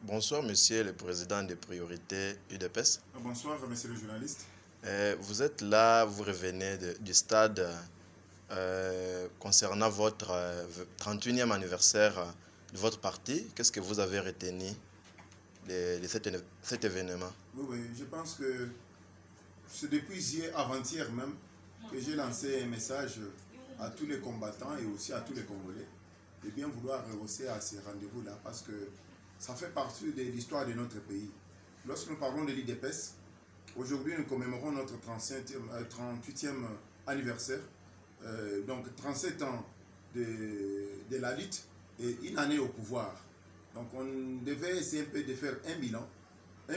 Bonsoir, monsieur le président des priorités UDPS. Bonsoir, monsieur le journaliste. Vous êtes là, vous revenez du stade concernant votre 31e anniversaire de votre parti. Qu'est-ce que vous avez retenu de cet événement? Oui, je pense que c'est depuis hier, avant-hier même, que j'ai lancé un message à tous les combattants et aussi à tous les Congolais de bien vouloir rehausser à ces rendez-vous-là parce que ça fait partie de l'histoire de notre pays. Lorsque nous parlons de l'IDPS, aujourd'hui nous commémorons notre 38e anniversaire, donc 37 ans de la lutte et une année au pouvoir. Donc on devait essayer un peu de faire un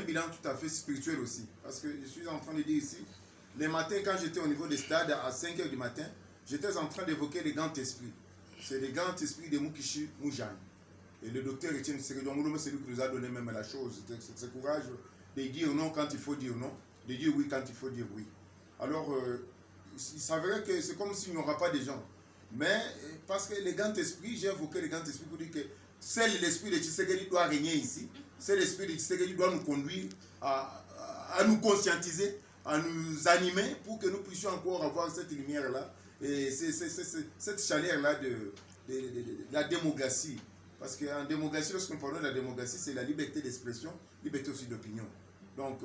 bilan tout à fait spirituel aussi. Parce que je suis en train de dire ici, les matins quand j'étais au niveau des stades à 5 h du matin, j'étais en train d'évoquer les grands esprits. C'est les grands esprits de Mukichi Moujane. Et le docteur Etienne Tshisekedi Tshilombo, c'est lui qui nous a donné même la chose, ce courage de dire non quand il faut dire non, de dire oui quand il faut dire oui. Alors, il s'avérait que c'est comme s'il n'y aura pas de gens. Mais parce que les grands esprits, j'ai évoqué les grands esprits pour dire que seul l'esprit de Tshisekedi doit régner ici. C'est l'esprit de Tshisekedi doit nous conduire à nous conscientiser, à nous animer pour que nous puissions encore avoir cette lumière-là et cette chaleur-là de la démocratie. Parce qu'en démocratie, lorsqu'on parle de la démocratie, c'est la liberté d'expression, liberté aussi d'opinion. Donc,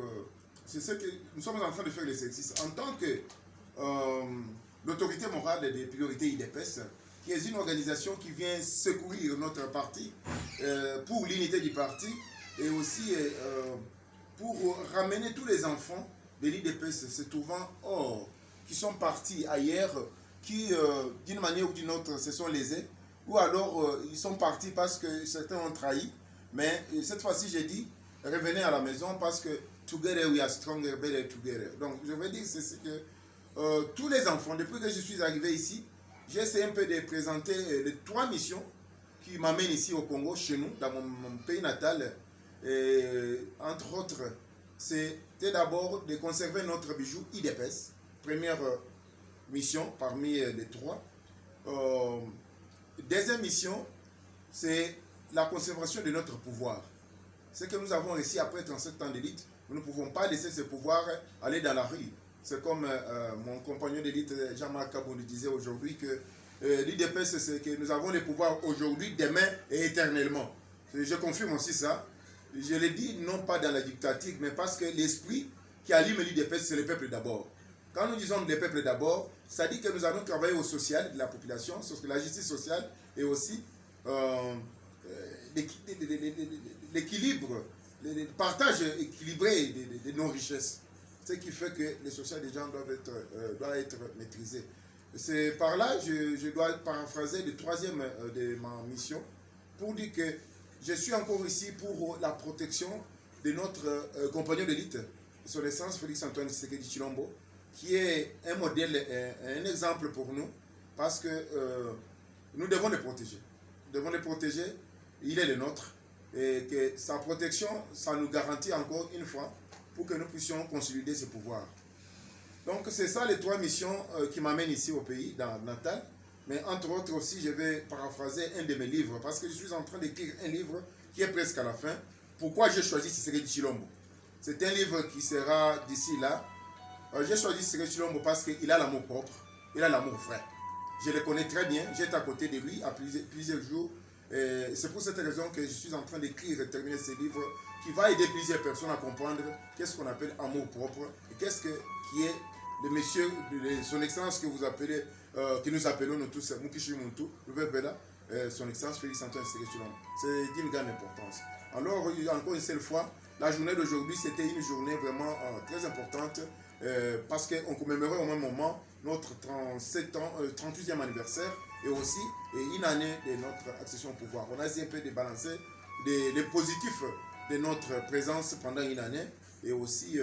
c'est ce que nous sommes en train de faire l'exercice. En tant que l'autorité morale des priorités IDPS, qui est une organisation qui vient secourir notre parti pour l'unité du parti et aussi pour ramener tous les enfants de l'IDPS se trouvant hors, qui sont partis ailleurs, qui d'une manière ou d'une autre se sont lésés, ou alors ils sont partis parce que certains ont trahi. Mais cette fois-ci, j'ai dit, revenez à la maison parce que together we are stronger, better together. Donc je veux dire, c'est que tous les enfants, depuis que je suis arrivé ici, j'ai essayé un peu de présenter les 3 missions qui m'amènent ici au Congo, chez nous, dans mon pays natal. Et, entre autres, c'était d'abord de conserver notre bijou IDPS, première mission parmi les 3. Deuxième mission, c'est la conservation de notre pouvoir. Ce que nous avons réussi après 37 ans d'élite, nous ne pouvons pas laisser ce pouvoir aller dans la rue. C'est comme mon compagnon d'élite Jean-Marc Kabou nous disait aujourd'hui que l'IDPS, c'est que nous avons le pouvoir aujourd'hui, demain et éternellement. Je confirme aussi ça. Je le dis non pas dans la dictature, mais parce que l'esprit qui allume l'IDPS, c'est le peuple d'abord. Quand nous disons le peuple d'abord, ça dit que nous allons travailler au social de la population, sur la justice sociale et aussi l'équilibre, le partage équilibré de nos richesses. Ce qui fait que les social des gens doivent être maîtrisés. C'est par là que je dois paraphraser le 3e de ma mission pour dire que je suis encore ici pour la protection de notre compagnon d'élite, son essence Félix-Antoine Tshisekedi Tshilombo, qui est un modèle, un exemple pour nous, parce que nous devons le protéger. Nous devons le protéger, il est le nôtre, et que sa protection, ça nous garantit encore une fois pour que nous puissions consolider ce pouvoir. Donc c'est ça les 3 missions qui m'amènent ici au pays, dans Natal. Mais entre autres aussi, je vais paraphraser un de mes livres, parce que je suis en train d'écrire un livre qui est presque à la fin. Pourquoi j'ai choisi Tshisekedi Tshilombo? C'est un livre qui sera d'ici là. J'ai choisi Tshisekedi Tshilombo parce qu'il a l'amour propre, il a l'amour vrai. Je le connais très bien, j'étais à côté de lui à plusieurs jours. C'est pour cette raison que je suis en train d'écrire et terminer ce livre qui va aider plusieurs personnes à comprendre qu'est-ce qu'on appelle amour propre et qu'est-ce qui est le monsieur, son excellence que vous appelez, que nous appelons nous tous, Mukichi Muntu, son excellence Félix-Antoine Tshisekedi Tshilombo. C'est d'une grande importance. Alors, encore une seule fois, la journée d'aujourd'hui, c'était une journée vraiment très importante parce qu'on commémorait au même moment notre 38e anniversaire et aussi une année de notre accession au pouvoir. On a essayé un peu de balancer les positifs de notre présence pendant une année et aussi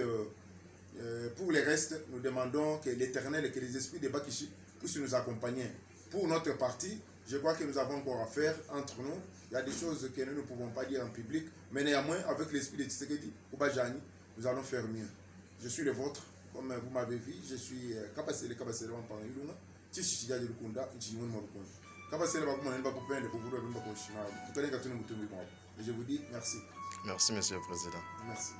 pour les restes, nous demandons que l'Éternel et que les esprits de Bakishi puissent nous accompagner. Pour notre parti, je crois que nous avons encore à faire entre nous. Il y a des choses que nous ne pouvons pas dire en public, mais néanmoins, avec l'esprit de Tshisekedi, Koubajani, nous allons faire mieux. Je suis le vôtre, comme vous m'avez vu, je suis Kabasele en Paniluna, Tishichiga de Lukunda, Ichinyun Morukunju. Et je vous dis merci. Merci, Monsieur le Président. Merci.